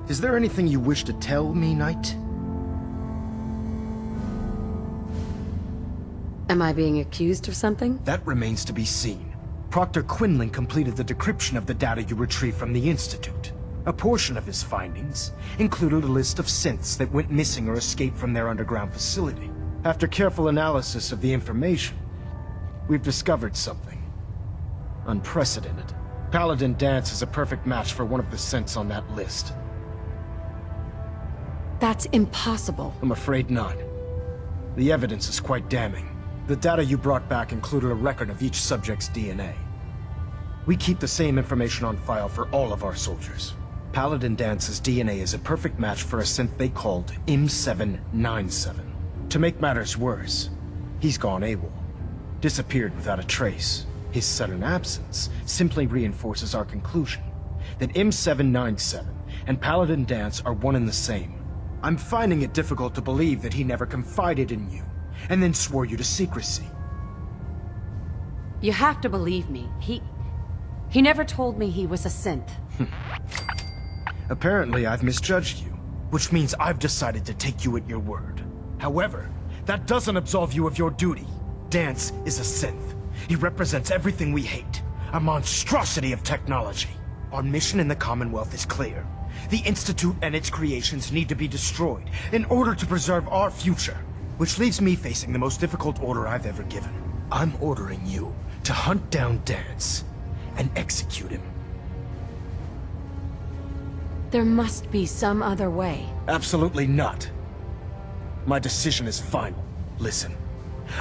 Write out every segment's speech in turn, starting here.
Is there anything you wish to tell me, Knight? Am I being accused of something? That remains to be seen. Proctor Quinlan completed the decryption of the data you retrieved from the Institute. A portion of his findings included a list of synths that went missing or escaped from their underground facility. After careful analysis of the information, we've discovered something unprecedented. Paladin Danse is a perfect match for one of the synths on that list. That's impossible. I'm afraid not. The evidence is quite damning. The data you brought back included a record of each subject's DNA. We keep the same information on file for all of our soldiers. Paladin Dance's DNA is a perfect match for a synth they called M797. To make matters worse, he's gone AWOL. Disappeared without a trace. His sudden absence simply reinforces our conclusion that M797 and Paladin Danse are one and the same. I'm finding it difficult to believe that he never confided in you, and then swore you to secrecy. You have to believe me. He never told me he was a synth. Apparently, I've misjudged you, which means I've decided to take you at your word. However, that doesn't absolve you of your duty. Danse is a synth. He represents everything we hate, a monstrosity of technology. Our mission in the Commonwealth is clear. The Institute and its creations need to be destroyed in order to preserve our future, which leaves me facing the most difficult order I've ever given. I'm ordering you to hunt down Danse and execute him. There must be some other way. Absolutely not. My decision is final. Listen,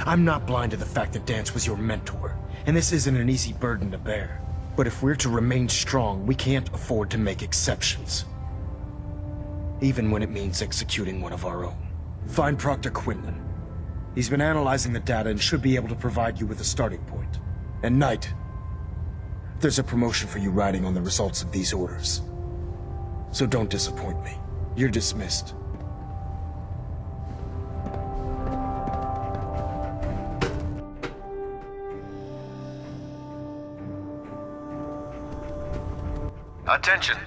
I'm not blind to the fact that Danse was your mentor, and this isn't an easy burden to bear. But if we're to remain strong, we can't afford to make exceptions. Even when it means executing one of our own. Find Proctor Quinlan. He's been analyzing the data and should be able to provide you with a starting point. And Knight, there's a promotion for you riding on the results of these orders. So don't disappoint me. You're dismissed. Attention.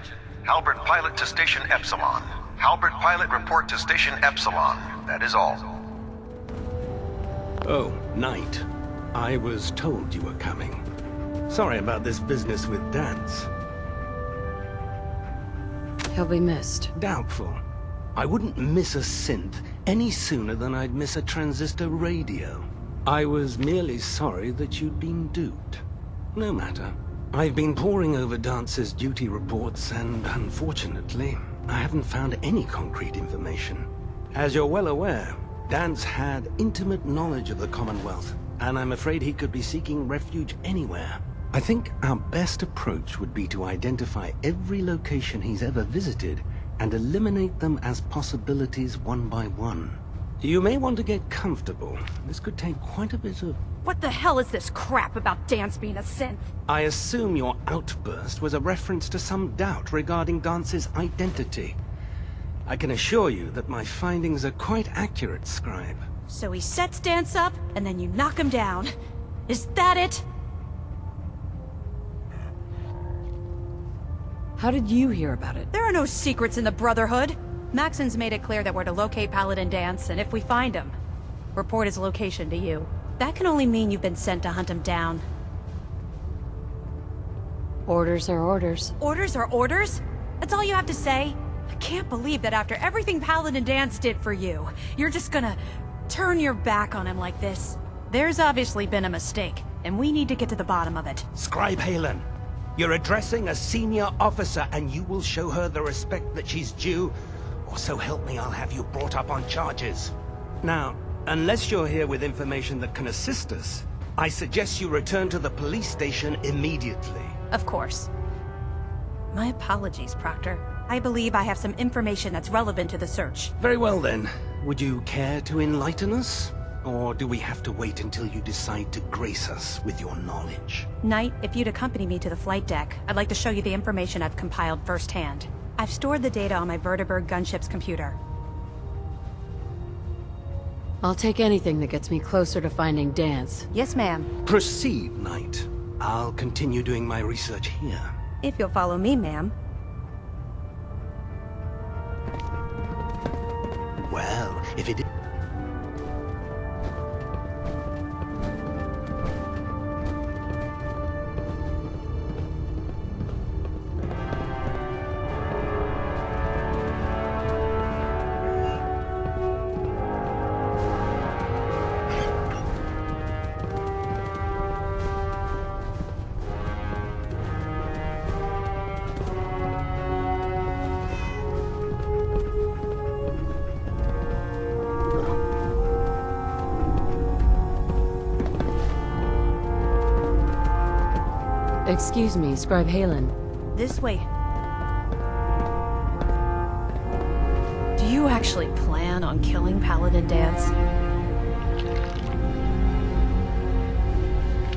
Halbert Pilot to Station Epsilon. Halbert Pilot report to Station Epsilon. That is all. Oh, Knight. I was told you were coming. Sorry about this business with Danse. He'll be missed. Doubtful. I wouldn't miss a synth any sooner than I'd miss a transistor radio. I was merely sorry that you'd been duped. No matter. I've been poring over Dance's duty reports, and unfortunately, I haven't found any concrete information. As you're well aware, Danse had intimate knowledge of the Commonwealth, and I'm afraid he could be seeking refuge anywhere. I think our best approach would be to identify every location he's ever visited and eliminate them as possibilities one by one. You may want to get comfortable. This could take quite a bit of... What the hell is this crap about Danse being a synth? I assume your outburst was a reference to some doubt regarding Dance's identity. I can assure you that my findings are quite accurate, Scribe. So he sets Danse up, and then you knock him down. Is that it? How did you hear about it? There are no secrets in the Brotherhood. Maxon's made it clear that we're to locate Paladin Danse, and if we find him, report his location to you. That can only mean you've been sent to hunt him down. Orders are orders. Orders are orders? That's all you have to say? I can't believe that after everything Paladin Danse did for you, you're just gonna turn your back on him like this. There's obviously been a mistake, and we need to get to the bottom of it. Scribe Halen, you're addressing a senior officer, and you will show her the respect that she's due, or so help me, I'll have you brought up on charges. Now, unless you're here with information that can assist us, I suggest you return to the police station immediately. Of course. My apologies, Proctor. I believe I have some information that's relevant to the search. Very well then. Would you care to enlighten us? Or do we have to wait until you decide to grace us with your knowledge? Knight, if you'd accompany me to the flight deck, I'd like to show you the information I've compiled firsthand. I've stored the data on my Vertibird gunship's computer. I'll take anything that gets me closer to finding Danse. Yes, ma'am. Proceed, Knight. I'll continue doing my research here. If you'll follow me, ma'am. If it... Excuse me, Scribe Halen. This way. Do you actually plan on killing Paladin Dance?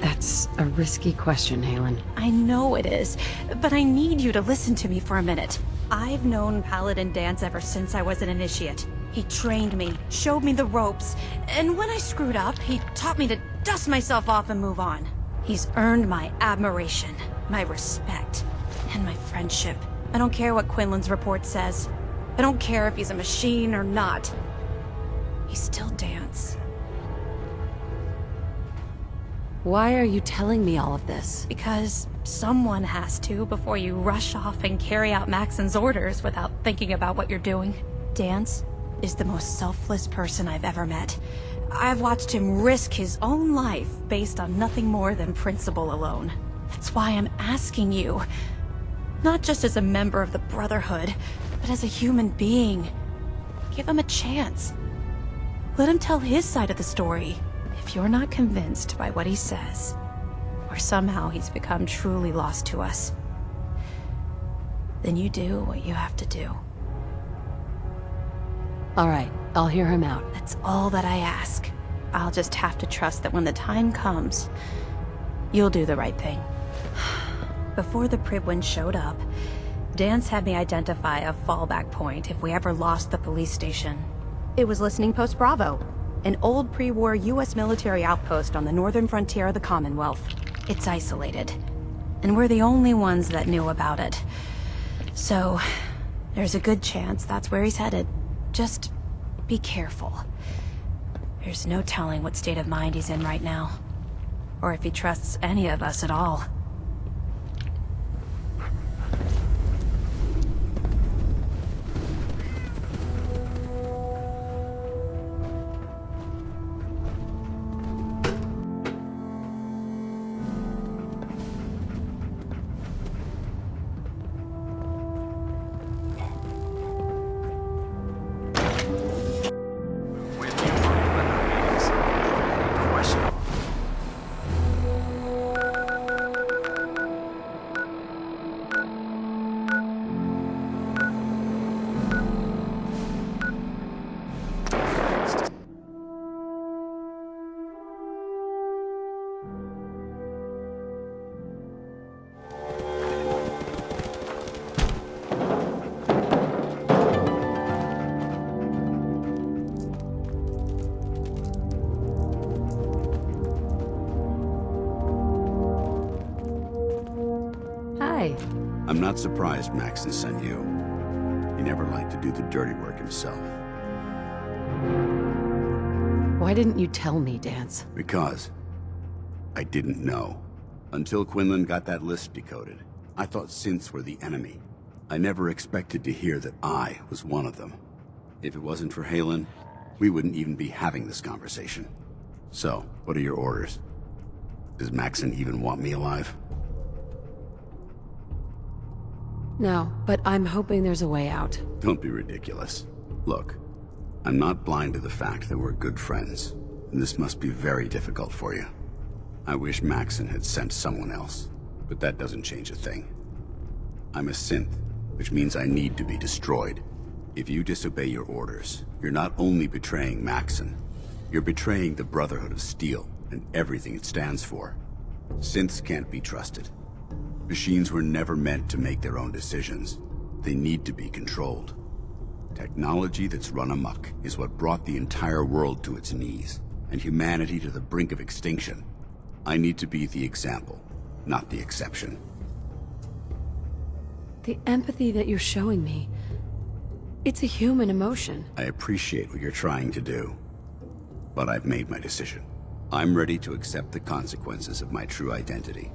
That's a risky question, Halen. I know it is, but I need you to listen to me for a minute. I've known Paladin Dance ever since I was an initiate. He trained me, showed me the ropes, and when I screwed up, he taught me to dust myself off and move on. He's earned my admiration, my respect, and my friendship. I don't care what Quinlan's report says. I don't care if he's a machine or not. He's still Dance. Why are you telling me all of this? Because someone has to before you rush off and carry out Maxon's orders without thinking about what you're doing. Dance is the most selfless person I've ever met. I've watched him risk his own life based on nothing more than principle alone. That's why I'm asking you. Not just as a member of the Brotherhood, but as a human being. Give him a chance. Let him tell his side of the story. If you're not convinced by what he says, or somehow he's become truly lost to us, then you do what you have to do. All right, I'll hear him out. That's all that I ask. I'll just have to trust that when the time comes, you'll do the right thing. Before the Pribwin showed up, Dance had me identify a fallback point if we ever lost the police station. It was Listening Post Bravo, an old pre-war US military outpost on the northern frontier of the Commonwealth. It's isolated, and we're the only ones that knew about it. So, there's a good chance that's where he's headed. Just be careful. There's no telling what state of mind he's in right now, or if he trusts any of us at all. I'm not surprised Maxon sent you. He never liked to do the dirty work himself. Why didn't you tell me, Dance? Because I didn't know. Until Quinlan got that list decoded, I thought synths were the enemy. I never expected to hear that I was one of them. If it wasn't for Halen, we wouldn't even be having this conversation. So, what are your orders? Does Maxon even want me alive? No, but I'm hoping there's a way out. Don't be ridiculous. Look, I'm not blind to the fact that we're good friends, and this must be very difficult for you. I wish Maxon had sent someone else, but that doesn't change a thing. I'm a synth, which means I need to be destroyed. If you disobey your orders, you're not only betraying Maxon, you're betraying the Brotherhood of Steel and everything it stands for. Synths can't be trusted. Machines were never meant to make their own decisions. They need to be controlled. Technology that's run amok is what brought the entire world to its knees, and humanity to the brink of extinction. I need to be the example, not the exception. The empathy that you're showing me, It's a human emotion. I appreciate what you're trying to do, but I've made my decision. I'm ready to accept the consequences of my true identity.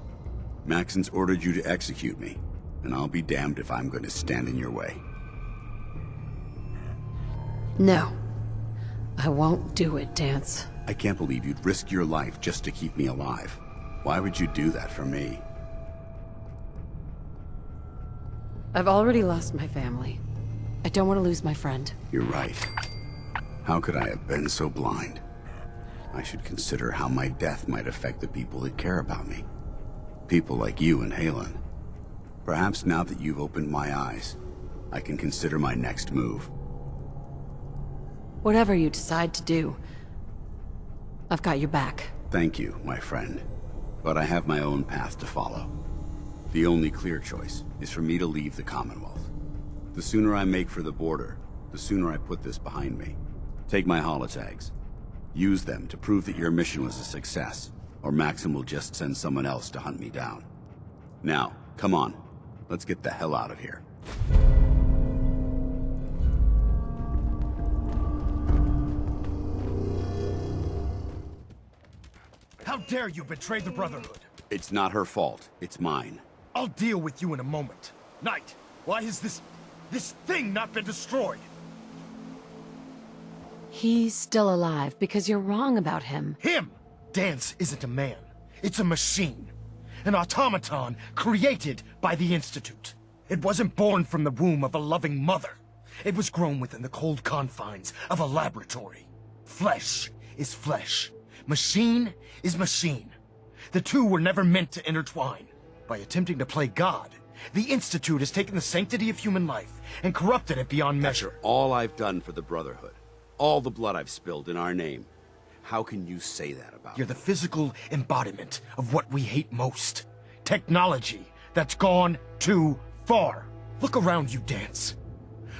Maxon's ordered you to execute me, and I'll be damned if I'm going to stand in your way. No. I won't do it, Dance. I can't believe you'd risk your life just to keep me alive. Why would you do that for me? I've already lost my family. I don't want to lose my friend. You're right. How could I have been so blind? I should consider how my death might affect the people that care about me. People like you and Halen. Perhaps now that you've opened my eyes, I can consider my next move. Whatever you decide to do, I've got your back. Thank you, my friend. But I have my own path to follow. The only clear choice is for me to leave the Commonwealth. The sooner I make for the border, the sooner I put this behind me. Take my holotags. Use them to prove that your mission was a success, or Maxim will just send someone else to hunt me down. Now, come on. Let's get the hell out of here. How dare you betray the Brotherhood? It's not her fault. It's mine. I'll deal with you in a moment. Knight, why has this thing not been destroyed? He's still alive because you're wrong about him. Him! Dance isn't a man. It's a machine. An automaton created by the Institute. It wasn't born from the womb of a loving mother. It was grown within the cold confines of a laboratory. Flesh is flesh. Machine is machine. The two were never meant to intertwine. By attempting to play God, the Institute has taken the sanctity of human life and corrupted it beyond measure. All I've done for the Brotherhood, all the blood I've spilled in our name, how can you say that about You're me? the physical embodiment of what we hate most. Technology that's gone too far. Look around you, Dance.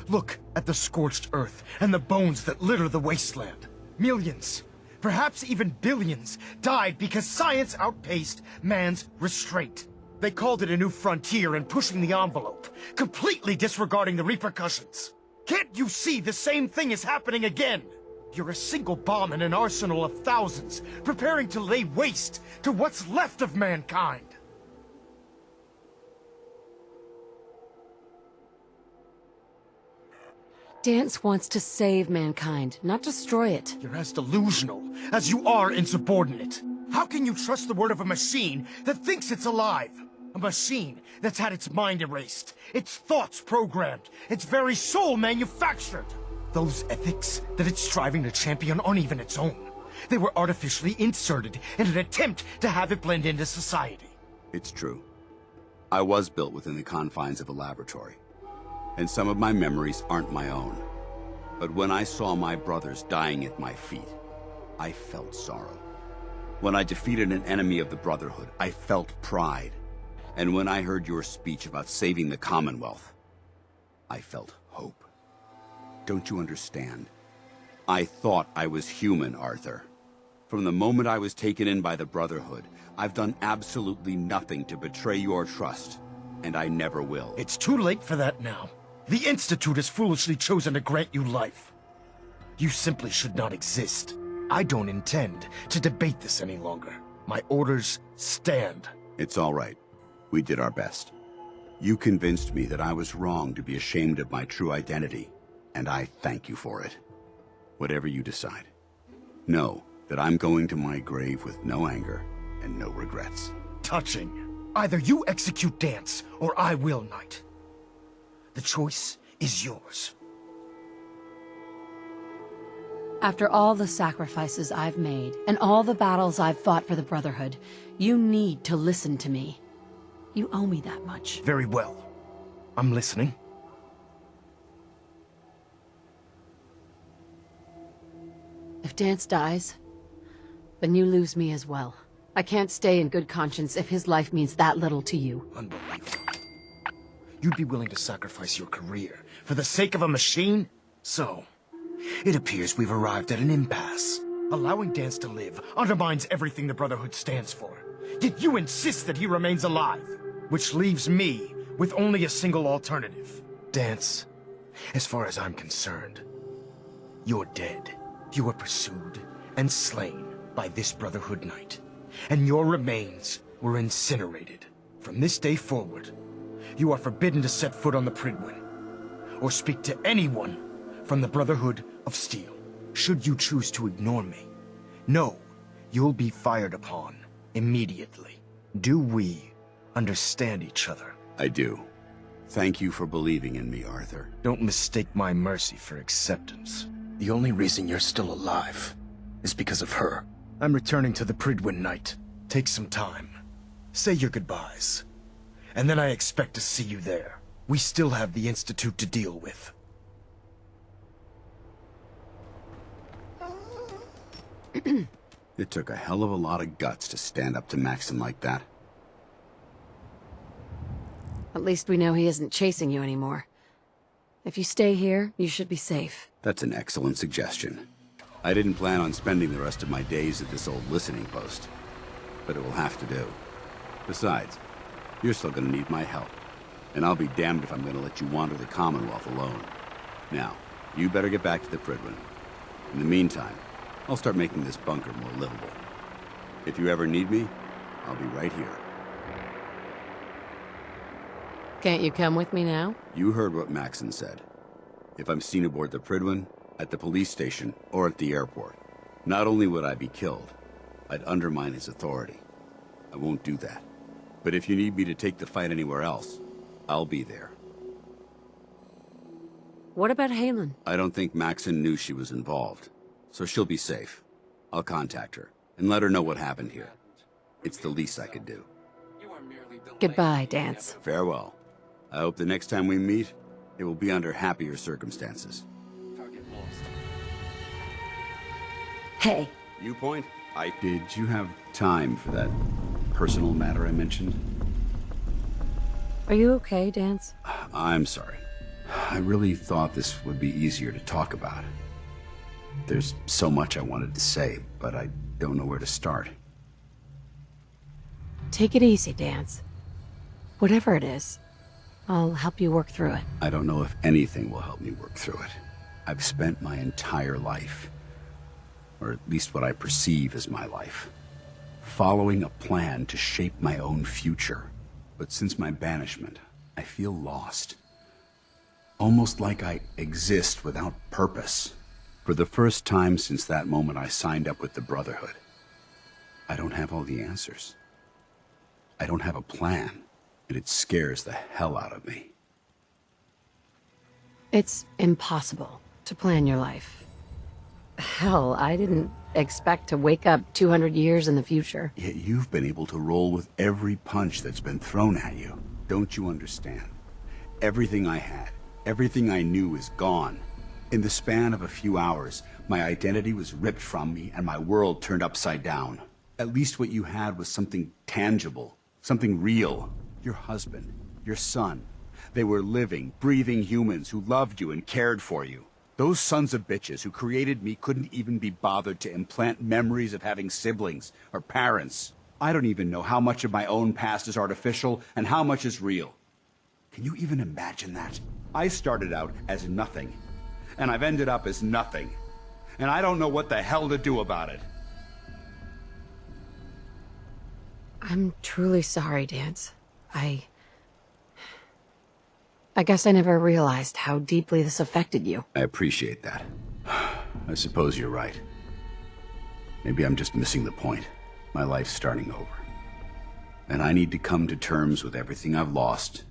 Look at the scorched earth and the bones that litter the wasteland. Millions, perhaps even billions, died because science outpaced man's restraint. They called it a new frontier and pushing the envelope, completely disregarding the repercussions. Can't you see the same thing is happening again? You're a single bomb in an arsenal of thousands, preparing to lay waste to what's left of mankind. Dance wants to save mankind, not destroy it. You're as delusional as you are insubordinate. How can you trust the word of a machine that thinks it's alive? A machine that's had its mind erased, its thoughts programmed, its very soul manufactured. Those ethics that it's striving to champion aren't even its own. They were artificially inserted in an attempt to have it blend into society. It's true. I was built within the confines of a laboratory, and some of my memories aren't my own. But when I saw my brothers dying at my feet, I felt sorrow. When I defeated an enemy of the Brotherhood, I felt pride. And when I heard your speech about saving the Commonwealth, I felt hope. Don't you understand? I thought I was human, Arthur. From the moment I was taken in by the Brotherhood, I've done absolutely nothing to betray your trust, and I never will. It's too late for that now. The Institute has foolishly chosen to grant you life. You simply should not exist. I don't intend to debate this any longer. My orders stand. It's all right. We did our best. You convinced me that I was wrong to be ashamed of my true identity, and I thank you for it. Whatever you decide, know that I'm going to my grave with no anger and no regrets. Touching. Either you execute Dance, or I will, Knight. The choice is yours. After all the sacrifices I've made, and all the battles I've fought for the Brotherhood, you need to listen to me. You owe me that much. Very well. I'm listening. If Dance dies, then you lose me as well. I can't stay in good conscience if his life means that little to you. Unbelievable. You'd be willing to sacrifice your career for the sake of a machine? So, it appears we've arrived at an impasse. Allowing Dance to live undermines everything the Brotherhood stands for. Yet you insist that he remains alive, which leaves me with only a single alternative. Dance As far as I'm concerned, you're dead. You were pursued and slain by this Brotherhood Knight, and your remains were incinerated. From this day forward, you are forbidden to set foot on the Prydwen, or speak to anyone from the Brotherhood of Steel. Should you choose to ignore me, know you'll be fired upon immediately. Do we understand each other? I do. Thank you for believing in me, Arthur. Don't mistake my mercy for acceptance. The only reason you're still alive is because of her. I'm returning to the Prydwen Knight. Take some time. Say your goodbyes. And then I expect to see you there. We still have the Institute to deal with. It took a hell of a lot of guts to stand up to Maxon like that. At least we know he isn't chasing you anymore. If you stay here, you should be safe. That's an excellent suggestion. I didn't plan on spending the rest of my days at this old listening post, but it will have to do. Besides, you're still gonna need my help, and I'll be damned if I'm gonna let you wander the Commonwealth alone. Now, you better get back to the Prydwen. In the meantime, I'll start making this bunker more livable. If you ever need me, I'll be right here. Can't you come with me now? You heard what Maxon said. If I'm seen aboard the Prydwen, at the police station, or at the airport, not only would I be killed, I'd undermine his authority. I won't do that. But if you need me to take the fight anywhere else, I'll be there. What about Halen? I don't think Maxon knew she was involved, so she'll be safe. I'll contact her, and let her know what happened here. It's the least I could do. Goodbye, Dance. Farewell. I hope the next time we meet, it will be under happier circumstances. Hey. Viewpoint? Did you have time for that personal matter I mentioned? Are you okay, Dance? I'm sorry. I really thought this would be easier to talk about. There's so much I wanted to say, but I don't know where to start. Take it easy, Dance. Whatever it is, I'll help you work through it. I don't know if anything will help me work through it. I've spent my entire life, or at least what I perceive as my life, following a plan to shape my own future. But since my banishment, I feel lost. Almost like I exist without purpose. For the first time since that moment I signed up with the Brotherhood, I don't have all the answers. I don't have a plan, and it scares the hell out of me. It's impossible to plan your life. Hell, I didn't expect to wake up 200 years in the future. Yet you've been able to roll with every punch that's been thrown at you. Don't you understand? Everything I had, everything I knew is gone. In the span of a few hours, my identity was ripped from me and my world turned upside down. At least what you had was something tangible, something real. Your husband, your son. They were living, breathing humans who loved you and cared for you. Those sons of bitches who created me couldn't even be bothered to implant memories of having siblings or parents. I don't even know how much of my own past is artificial and how much is real. Can you even imagine that? I started out as nothing, and I've ended up as nothing. And I don't know what the hell to do about it. I'm truly sorry, Dance. I guess I never realized how deeply this affected you. I appreciate that. I suppose you're right. Maybe I'm just missing the point. My life's starting over. And I need to come to terms with everything I've lost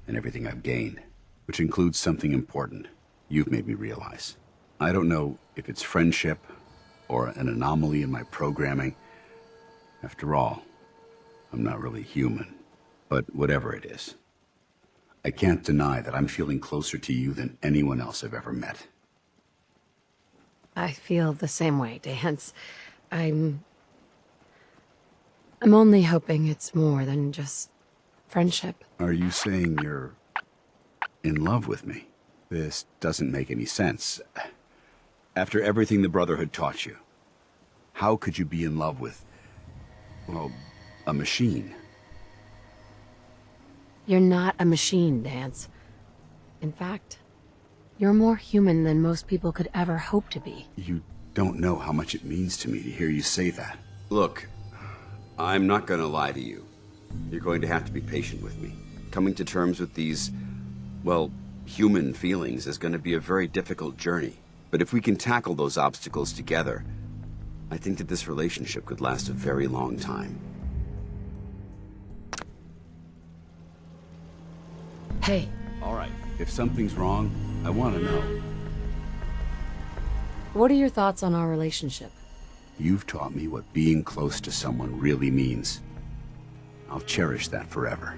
and everything I've gained, which includes something important you've made me realize. I don't know if it's friendship or an anomaly in my programming. After all, I'm not really human. But whatever it is, I can't deny that I'm feeling closer to you than anyone else I've ever met. I feel the same way, Dance. I'm only hoping it's more than just friendship. Are you saying you're in love with me? This doesn't make any sense. After everything the Brotherhood taught you, how could you be in love with, well, a machine? You're not a machine, Dance. In fact, You're more human than most people could ever hope to be. You don't know how much it means to me to hear you say that. Look, I'm not gonna lie to you. You're going to have to be patient with me. Coming to terms with these, well, human feelings is going to be a very difficult journey. But if we can tackle those obstacles together, I think that this relationship could last a very long time. Hey, All right, if something's wrong, I want to know. what are your thoughts on our relationship? You've taught me what being close to someone really means. I'll cherish that forever.